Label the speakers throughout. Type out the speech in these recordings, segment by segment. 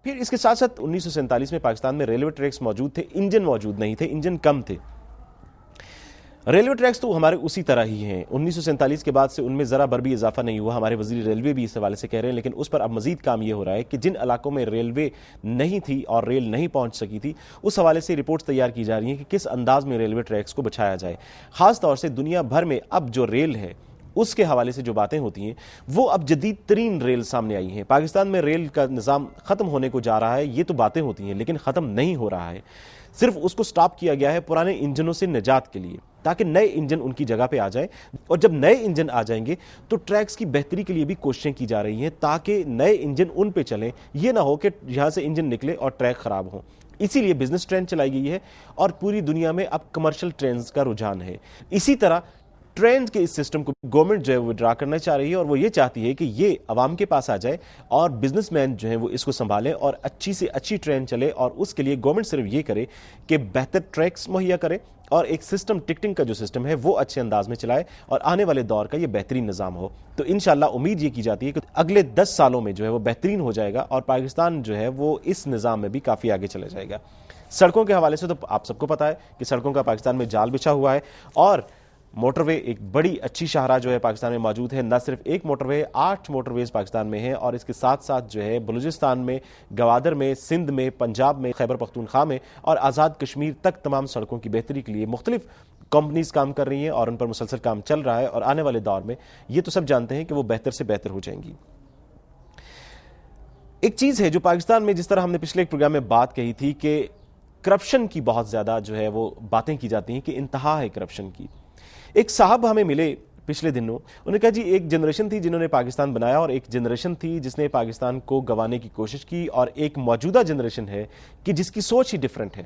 Speaker 1: پھر اس کے ساتھ ساتھ 1947 میں پاکستان میں ریلوے ٹریکس موجود تھے، انجن موجود نہیں تھے، انجن کم تھے. ریلوے ٹریکس تو ہمارے اسی طرح ہی ہیں، 1947 کے بعد سے ان میں ذرا بر بھی اضافہ نہیں ہوا. ہمارے وزیر ریلوے بھی اس حوالے سے کہہ رہے ہیں، لیکن اس پر اب مزید کام یہ ہو رہا ہے کہ جن علاقوں میں ریلوے نہیں تھی اور ریل نہیں پہنچ سکی تھی، اس حوالے سے رپورٹس تیار کی جا رہی ہیں کہ کس انداز میں ریلوے ٹریکس کو بچھایا جائے. خاص طور سے دنیا بھر میں اب جو ریل ہے اس کے حوالے سے جو باتیں ہوتی ہیں وہ اب جدید ترین ریل سامنے آئی ہیں. پاکستان میں ریل کا نظام ختم ہونے کو جا رہا ہے، یہ تو باتیں ہوتی ہیں لیکن ختم نہیں ہو رہا ہے. صرف اس کو سٹاپ کیا گیا ہے پرانے انجنوں سے نجات کے لیے، تاکہ نئے انجن ان کی جگہ پہ آ جائیں. اور جب نئے انجن آ جائیں گے تو ٹریکس کی بہتری کے لیے بھی کوششیں کی جا رہی ہیں تاکہ نئے انجن ان پہ چلیں. یہ نہ ہو کہ یہاں سے انجن نکلے اور ٹریک خراب ہوں. اسی لیے بزنس ٹرین چلائی گئی ہے اور پوری دنیا میں اب کمرشل ٹرینز کا رجحان ہے. اسی طرح ٹرین کے اس سسٹم کو گورنمنٹ جو ہے وہ ڈرا کرنا چاہ رہی ہے، اور وہ یہ چاہتی ہے کہ یہ عوام کے پاس آ جائے اور بزنس مین جو ہیں وہ اس کو سنبھالیں اور اچھی سے اچھی ٹرین چلے. اور اس کے لیے گورنمنٹ صرف یہ کرے کہ بہتر ٹریکس مہیا کرے اور ایک سسٹم، ٹکٹنگ کا جو سسٹم ہے وہ اچھے انداز میں چلائے اور آنے والے دور کا یہ بہترین نظام ہو. تو انشاءاللہ امید یہ کی جاتی ہے کہ اگلے 10 سالوں میں جو ہے وہ بہترین ہو جائے گا اور پاکستان جو ہے وہ اس نظام میں بھی کافی آگے چلا جائے گا. سڑکوں کے حوالے سے تو آپ سب کو پتا ہے کہ سڑکوں کا پاکستان میں جال بچھا ہوا ہے، اور موٹر وے ایک بڑی اچھی شاہراہ جو ہے پاکستان میں موجود ہے. نہ صرف ایک موٹر وے، 8 موٹر ویز پاکستان میں ہیں، اور اس کے ساتھ ساتھ جو ہے بلوچستان میں، گوادر میں، سندھ میں، پنجاب میں، خیبر پختونخوا میں اور آزاد کشمیر تک تمام سڑکوں کی بہتری کے لیے مختلف کمپنیز کام کر رہی ہیں اور ان پر مسلسل کام چل رہا ہے. اور آنے والے دور میں یہ تو سب جانتے ہیں کہ وہ بہتر سے بہتر ہو جائیں گی. ایک چیز ہے جو پاکستان میں، جس طرح ہم نے پچھلے ایک پروگرام میں بات کہی تھی کہ کرپشن کی بہت زیادہ جو ہے وہ باتیں کی جاتی ہیں کہ انتہا ہے کرپشن کی. ایک صاحب ہمیں ملے پچھلے دنوں، انہوں نے کہا جی ایک جنریشن تھی جنہوں نے پاکستان بنایا اور ایک جنریشن تھی جس نے پاکستان کو گنوانے کی کوشش کی، اور ایک موجودہ جنریشن ہے کہ جس کی سوچ ہی ڈیفرنٹ ہے.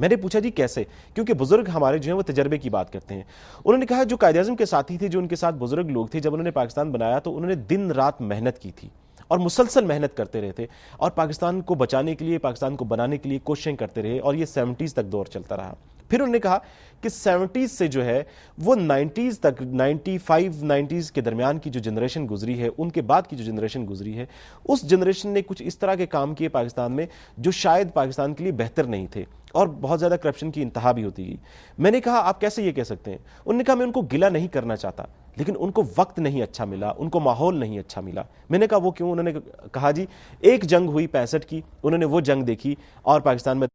Speaker 1: میں نے پوچھا جی کیسے؟ کیونکہ بزرگ ہمارے جو ہیں وہ تجربے کی بات کرتے ہیں. انہوں نے کہا جو قائد اعظم کے ساتھی تھے، جو ان کے ساتھ بزرگ لوگ تھے، جب انہوں نے پاکستان بنایا تو انہوں نے دن رات محنت کی تھی اور مسلسل محنت کرتے رہے تھے اور پاکستان کو بچانے کے لیے، پاکستان کو بنانے کے لیے کوششیں کرتے رہے، اور یہ 70s تک دور چلتا رہا. پھر انہوں نے کہا کہ 70s سے جو ہے وہ 90s تک، 95 90s کے درمیان کی جو جنریشن گزری ہے، ان کے بعد کی جو جنریشن گزری ہے، اس جنریشن نے کچھ اس طرح کے کام کیے پاکستان میں جو شاید پاکستان کے لیے بہتر نہیں تھے، اور بہت زیادہ کرپشن کی انتہا بھی ہوتی گئی. میں نے کہا آپ کیسے یہ کہہ سکتے ہیں؟ انہوں نے کہا میں ان کو گلہ نہیں کرنا چاہتا، لیکن ان کو وقت نہیں اچھا ملا، ان کو ماحول نہیں اچھا ملا. میں نے کہا وہ کیوں؟ انہوں نے کہا جی ایک جنگ ہوئی 65 کی، انہوں نے وہ جنگ دیکھی اور پاکستان میں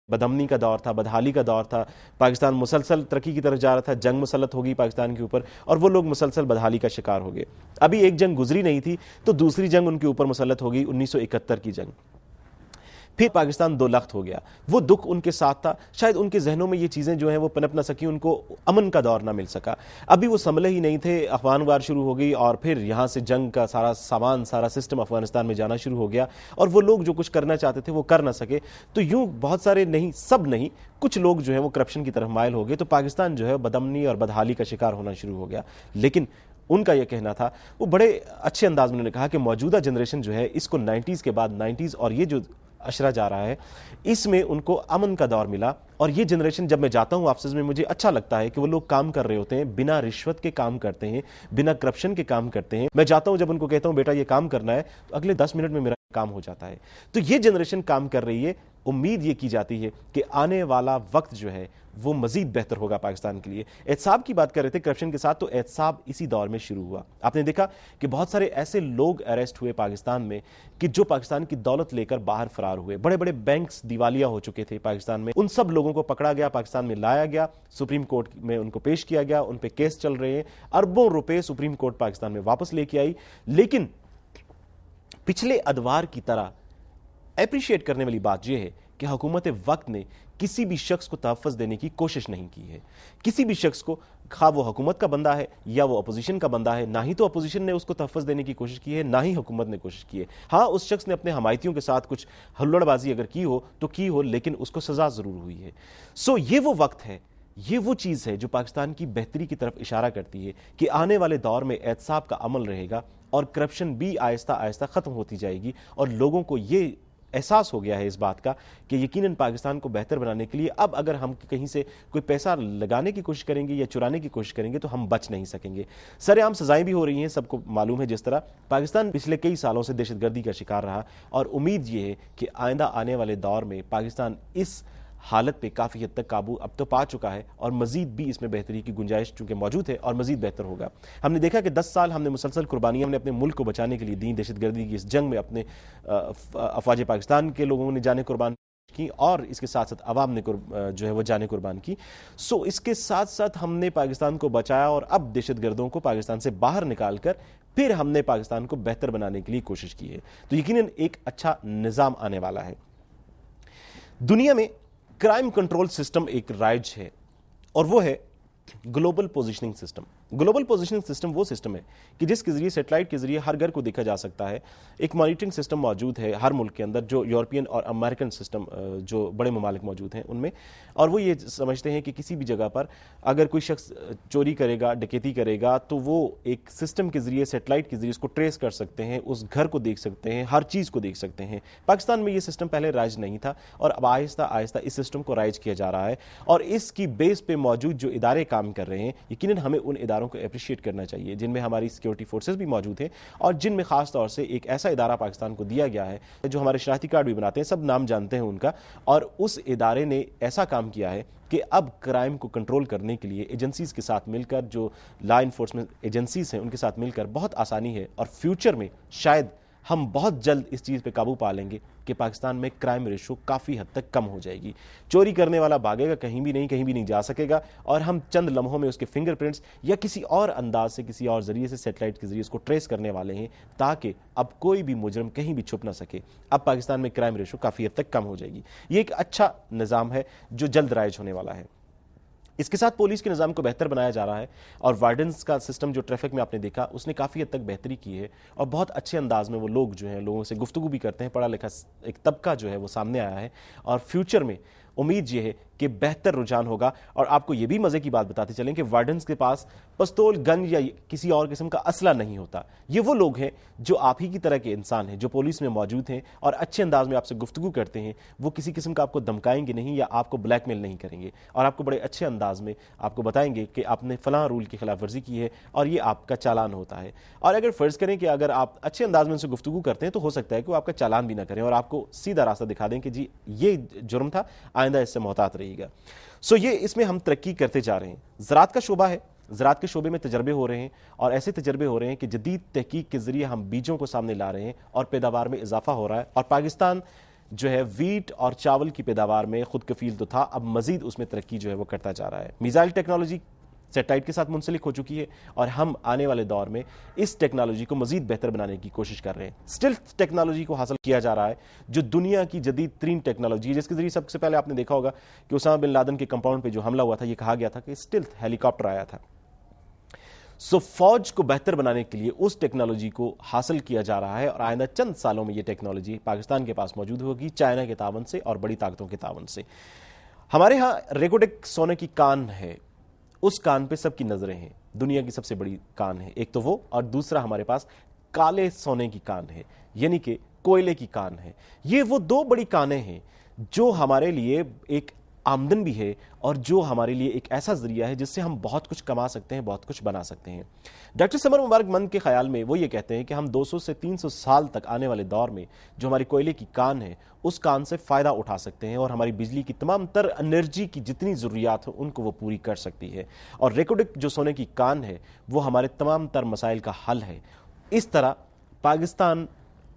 Speaker 1: بدامنی کا دور تھا، بدحالی کا دور تھا، پاکستان مسلسل ترقی کی طرف جا رہا تھا، جنگ مسلط ہوگی پاکستان کے اوپر اور وہ لوگ مسلسل بدحالی کا شکار ہو گئے. ابھی ایک جنگ گزری نہیں تھی تو دوسری جنگ ان کے اوپر مسلط ہو گئی، 1971 کی جنگ. پھر پاکستان دو لخت ہو گیا. وہ دکھ ان کے ساتھ تھا، شاید ان کے ذہنوں میں یہ چیزیں جو ہیں وہ پنپ نہ سکی، ان کو امن کا دور نہ مل سکا. ابھی وہ سنبھلے ہی نہیں تھے، افغان وار شروع ہو گئی اور پھر یہاں سے جنگ کا سارا سامان، سارا سسٹم افغانستان میں جانا شروع ہو گیا، اور وہ لوگ جو کچھ کرنا چاہتے تھے وہ کر نہ سکے. تو یوں بہت سارے نہیں، سب نہیں، کچھ لوگ جو ہیں وہ کرپشن کی طرف مائل ہو گئے، تو پاکستان جو ہے بدامنی اور بدحالی کا شکار ہونا شروع ہو گیا. لیکن ان کا یہ کہنا تھا، وہ بڑے اچھے انداز میں انہوں نے کہا کہ موجودہ جنریشن جو ہے اس کو 90s کے بعد 90s اور یہ جو اشرا جا رہا ہے، اس میں ان کو امن کا دور ملا. اور یہ جنریشن جب میں جاتا ہوں آفسز میں، مجھے اچھا لگتا ہے کہ وہ لوگ کام کر رہے ہوتے ہیں، بنا رشوت کے کام کرتے ہیں، بنا کرپشن کے کام کرتے ہیں. میں جاتا ہوں، جب ان کو کہتا ہوں بیٹا یہ کام کرنا ہے، تو اگلے 10 منٹ میں میرا کام ہو جاتا ہے. تو یہ جنریشن کام کر رہی ہے. امید یہ کی جاتی ہے کہ آنے والا وقت جو ہے وہ مزید بہتر ہوگا پاکستان کے لیے. احتساب کی بات کر رہے تھے کرپشن کے ساتھ، تو احتساب اسی دور میں شروع ہوا. آپ نے دیکھا کہ بہت سارے ایسے لوگ اریسٹ ہوئے پاکستان میں کہ جو پاکستان کی دولت لے کر باہر فرار ہوئے. بڑے بڑے بینکس دیوالیہ ہو چکے تھے پاکستان میں، ان سب لوگوں کو پکڑا گیا، پاکستان میں لایا گیا، سپریم کورٹ میں ان کو پیش کیا گیا، ان پہ کیس چل رہے ہیں. اربوں روپے سپریم کورٹ پاکستان میں واپس لے کے آئی. لیکن پچھلے ادوار کی طرح اپریشیٹ کرنے والی بات یہ ہے کہ حکومت وقت نے کسی بھی شخص کو تحفظ دینے کی کوشش نہیں کی ہے. کسی بھی شخص کو، خواہ وہ حکومت کا بندہ ہے یا وہ اپوزیشن کا بندہ ہے، نہ ہی تو اپوزیشن نے اس کو تحفظ دینے کی کوشش کی ہے، نہ ہی حکومت نے کوشش کی ہے. ہاں اس شخص نے اپنے حمایتیوں کے ساتھ کچھ ہلڑ بازی اگر کی ہو تو کی ہو، لیکن اس کو سزا ضرور ہوئی ہے. یہ وہ وقت ہے، یہ وہ چیز ہے جو پاکستان کی بہتری کی طرف اشارہ کرتی ہے کہ آنے والے دور میں احتساب کا عمل رہے گا اور کرپشن بھی آہستہ آہستہ ختم ہوتی جائے گی، اور لوگوں کو یہ احساس ہو گیا ہے اس بات کا کہ یقیناً پاکستان کو بہتر بنانے کے لیے اب اگر ہم کہیں سے کوئی پیسہ لگانے کی کوشش کریں گے یا چرانے کی کوشش کریں گے تو ہم بچ نہیں سکیں گے. سر عام سزائیں بھی ہو رہی ہیں, سب کو معلوم ہے جس طرح پاکستان پچھلے کئی سالوں سے دہشت گردی کا شکار رہا, اور امید یہ ہے کہ آئندہ آنے والے دور میں پاکستان اس حالت پہ کافی حد تک قابو اب تو پا چکا ہے, اور مزید بھی اس میں بہتری کی گنجائش چونکہ موجود ہے اور مزید بہتر ہوگا. ہم نے دیکھا کہ 10 سال ہم نے مسلسل قربانیاں ہم نے اپنے ملک کو بچانے کے لیے دیں, دہشت گردی کی اس جنگ میں اپنے افواج پاکستان کے لوگوں نے جانیں قربان کی, اور اس کے ساتھ ساتھ عوام نے جو ہے وہ جانیں قربان کی. سو اس کے ساتھ ساتھ ہم نے پاکستان کو بچایا, اور اب دہشت گردوں کو پاکستان سے باہر نکال کر پھر ہم نے پاکستان کو بہتر بنانے کے لیے کوشش کی ہے. تو یقیناً ایک اچھا نظام آنے والا ہے. دنیا میں کرائم کنٹرول سسٹم ایک رائج ہے, اور وہ ہے global positioning system. Global positioning system وہ سسٹم ہے کہ جس کے ذریعے سیٹلائٹ کے ذریعے ہر گھر کو دیکھا جا سکتا ہے. ایک مانیٹرنگ سسٹم موجود ہے ہر ملک کے اندر, جو یورپین اور امریکن سسٹم جو بڑے ممالک موجود ہیں ان میں, اور وہ یہ سمجھتے ہیں کہ کسی بھی جگہ پر اگر کوئی شخص چوری کرے گا, ڈکیتی کرے گا, تو وہ ایک سسٹم کے ذریعے سیٹلائٹ کے ذریعے اس کو ٹریس کر سکتے ہیں, اس گھر کو دیکھ سکتے ہیں, ہر چیز کو دیکھ سکتے ہیں. پاکستان میں یہ سسٹم پہلے رائج نہیں تھا, اور اب آہستہ آہستہ اس سسٹم کو رائج کیا جا رہا ہے, اور اس کی بیس پہ موجود جو ادارے کام کر رہے ہیں یقیناً ہمیں ان اداروں کو اپریشیٹ کرنا چاہیے, جن میں ہماری سیکیورٹی فورسز بھی موجود ہیں, اور جن میں خاص طور سے ایک ایسا ادارہ پاکستان کو دیا گیا ہے جو ہمارے شناختی کارڈ بھی بناتے ہیں, سب نام جانتے ہیں ان کا, اور اس ادارے نے ایسا کام کیا ہے کہ اب کرائم کو کنٹرول کرنے کے لیے ایجنسیز کے ساتھ مل کر, جو لا انفورسمنٹ ایجنسیز ہیں ان کے ساتھ مل کر بہت آسانی ہے, اور فیوچر میں شاید ہم بہت جلد اس چیز پہ قابو پا لیں گے کہ پاکستان میں کرائم ریشو کافی حد تک کم ہو جائے گی. چوری کرنے والا بھاگے گا کہیں بھی نہیں جا سکے گا, اور ہم چند لمحوں میں اس کے فنگر پرنٹس یا کسی اور انداز سے, کسی اور ذریعے سے, سیٹلائٹ کے ذریعے اس کو ٹریس کرنے والے ہیں, تاکہ اب کوئی بھی مجرم کہیں بھی چھپ نہ سکے. اب پاکستان میں کرائم ریشو کافی حد تک کم ہو جائے گی. یہ ایک اچھا نظام ہے جو جلد رائج ہونے والا ہے. اس کے ساتھ پولیس کے نظام کو بہتر بنایا جا رہا ہے, اور وارڈنز کا سسٹم جو ٹریفک میں آپ نے دیکھا اس نے کافی حد تک بہتری کی ہے, اور بہت اچھے انداز میں وہ لوگ جو ہیں لوگوں سے گفتگو بھی کرتے ہیں. پڑھا لکھا ایک طبقہ جو ہے وہ سامنے آیا ہے, اور فیوچر میں امید یہ ہے کہ بہتر رجحان ہوگا. اور آپ کو یہ بھی مزے کی بات بتاتے چلیں کہ وارڈنز کے پاس پستول, گن یا کسی اور قسم کا اسلحہ نہیں ہوتا. یہ وہ لوگ ہیں جو آپ ہی کی طرح کے انسان ہیں, جو پولیس میں موجود ہیں اور اچھے انداز میں آپ سے گفتگو کرتے ہیں. وہ کسی قسم کا آپ کو دھمکائیں گے نہیں یا آپ کو بلیک میل نہیں کریں گے, اور آپ کو بڑے اچھے انداز میں آپ کو بتائیں گے کہ آپ نے فلاں رول کی خلاف ورزی کی ہے اور یہ آپ کا چالان ہوتا ہے. اور اگر فرض کریں کہ اگر آپ اچھے انداز میں ان سے گفتگو کرتے ہیں تو ہو سکتا ہے کہ وہ آپ کا چالان بھی نہ کریں, اور آپ کو سیدھا راستہ دکھا دیں کہ جی یہ جرم تھا, آئندہ اس سے محتاط رہیے گا. سو یہ اس میں ہم ترقی کرتے جا رہے ہیں. زراعت کا شعبہ ہے, زراعت کے شعبے میں تجربے ہو رہے ہیں, اور ایسے تجربے ہو رہے ہیں کہ جدید تحقیق کے ذریعے ہم بیجوں کو سامنے لا رہے ہیں, اور پیداوار میں اضافہ ہو رہا ہے. اور پاکستان جو ہے ویٹ اور چاول کی پیداوار میں خود کفیل تو تھا, اب مزید اس میں ترقی جو ہے وہ کرتا جا رہا ہے. میزائل ٹیکنالوجی سیٹلائٹ کے ساتھ منسلک ہو چکی ہے, اور ہم آنے والے دور میں اس ٹیکنالوجی کو مزید بہتر بنانے کی کوشش کر رہے ہیں. اسٹیلتھ ٹیکنالوجی کو حاصل کیا جا رہا ہے, جو دنیا کی جدید ترین ٹیکنالوجی ہے, جس کے ذریعے سب سے پہلے آپ نے دیکھا ہوگا کہ اسامہ بن لادن کے کمپاؤنڈ پہ جو حملہ ہوا تھا یہ کہا گیا تھا کہ اسٹیلتھ ہیلی کاپٹر آیا تھا. سو فوج کو بہتر بنانے کے لیے اس ٹیکنالوجی کو حاصل کیا جا رہا ہے, اور آئندہ چند سالوں میں یہ ٹیکنالوجی پاکستان کے پاس موجود ہوگی, چائنا کے تعاون سے اور بڑی طاقتوں کے تعاون سے. ہمارے ہاں ریکوڈک سونے کی کان ہے, اس کان پہ سب کی نظریں ہیں, دنیا کی سب سے بڑی کان ہے ایک تو وہ, اور دوسرا ہمارے پاس کالے سونے کی کان ہے, یعنی کہ کوئلے کی کان ہے. یہ وہ دو بڑی کانیں ہیں جو ہمارے لیے ایک آمدن بھی ہے, اور جو ہمارے لیے ایک ایسا ذریعہ ہے جس سے ہم بہت کچھ کما سکتے ہیں, بہت کچھ بنا سکتے ہیں. ڈاکٹر سمر مبارک مند کے خیال میں وہ یہ کہتے ہیں کہ ہم 200 سے 300 سال تک آنے والے دور میں جو ہماری کوئلے کی کان ہے اس کان سے فائدہ اٹھا سکتے ہیں, اور ہماری بجلی کی تمام تر انرجی کی جتنی ضروریات ہیں ان کو وہ پوری کر سکتی ہے. اور ریکوڈک جو سونے کی کان ہے وہ ہمارے تمام تر مسائل کا حل ہے. اس طرح پاکستان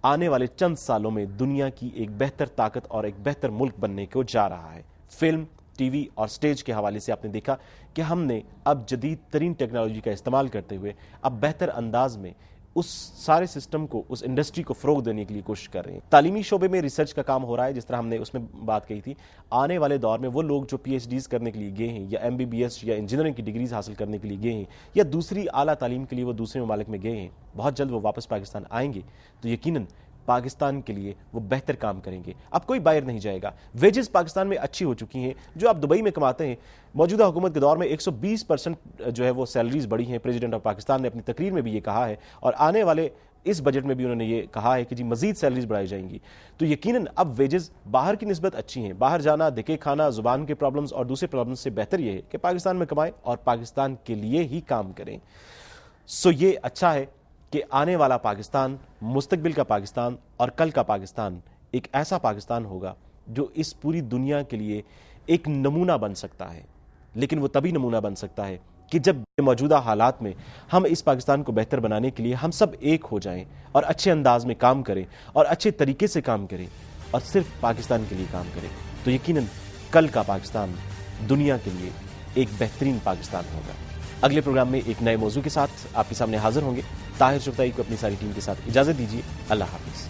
Speaker 1: آنے والے چند سالوں میں دنیا کی ایک بہتر طاقت اور ایک بہتر ملک بننے کو جا رہا ہے. فلم, ٹی وی اور سٹیج کے حوالے سے آپ نے دیکھا کہ ہم نے اب جدید ترین ٹیکنالوجی کا استعمال کرتے ہوئے اب بہتر انداز میں اس سارے سسٹم کو, اس انڈسٹری کو فروغ دینے کے لیے کوشش کر رہے ہیں. تعلیمی شعبے میں ریسرچ کا کام ہو رہا ہے, جس طرح ہم نے اس میں بات کہی تھی. آنے والے دور میں وہ لوگ جو پی ایچ ڈیز کرنے کے لیے گئے ہیں, یا ایم بی بی ایس یا انجینئرنگ کی ڈگریز حاصل کرنے کے لیے گئے ہیں, یا دوسری اعلیٰ تعلیم کے لیے وہ دوسرے ممالک میں گئے ہیں, بہت جلد وہ واپس پاکستان آئیں گے تو یقیناً پاکستان کے لیے وہ بہتر کام کریں گے. اب کوئی باہر نہیں جائے گا. ویجز پاکستان میں اچھی ہو چکی ہیں, جو آپ دبئی میں کماتے ہیں. موجودہ حکومت کے دور میں 120% جو ہے وہ سیلریز بڑھی ہیں. پریزیڈنٹ آف پاکستان نے اپنی تقریر میں بھی یہ کہا ہے, اور آنے والے اس بجٹ میں بھی انہوں نے یہ کہا ہے کہ جی مزید سیلریز بڑھائی جائیں گی، تو یقیناً اب ویجز باہر کی نسبت اچھی ہیں. باہر جانا، دھکے کھانا، زبان کے پرابلمز اور دوسرے پرابلمز سے بہتر یہ ہے کہ پاکستان میں کمائیں اور پاکستان کے لیے ہی کام کریں. سو یہ اچھا ہے کہ آنے والا پاکستان، مستقبل کا پاکستان اور کل کا پاکستان ایک ایسا پاکستان ہوگا جو اس پوری دنیا کے لیے ایک نمونہ بن سکتا ہے. لیکن وہ تبھی نمونہ بن سکتا ہے کہ جب موجودہ حالات میں ہم اس پاکستان کو بہتر بنانے کے لیے ہم سب ایک ہو جائیں اور اچھے انداز میں کام کریں اور اچھے طریقے سے کام کریں اور صرف پاکستان کے لیے کام کریں. تو یقیناً کل کا پاکستان دنیا کے لیے ایک بہترین پاکستان ہوگا. اگلے پروگرام میں ایک نئے موضوع کے ساتھ آپ کے سامنے حاضر ہوں گے. طاہر شفتائی کو اپنی ساری ٹیم کے ساتھ اجازت دیجیے. اللہ حافظ.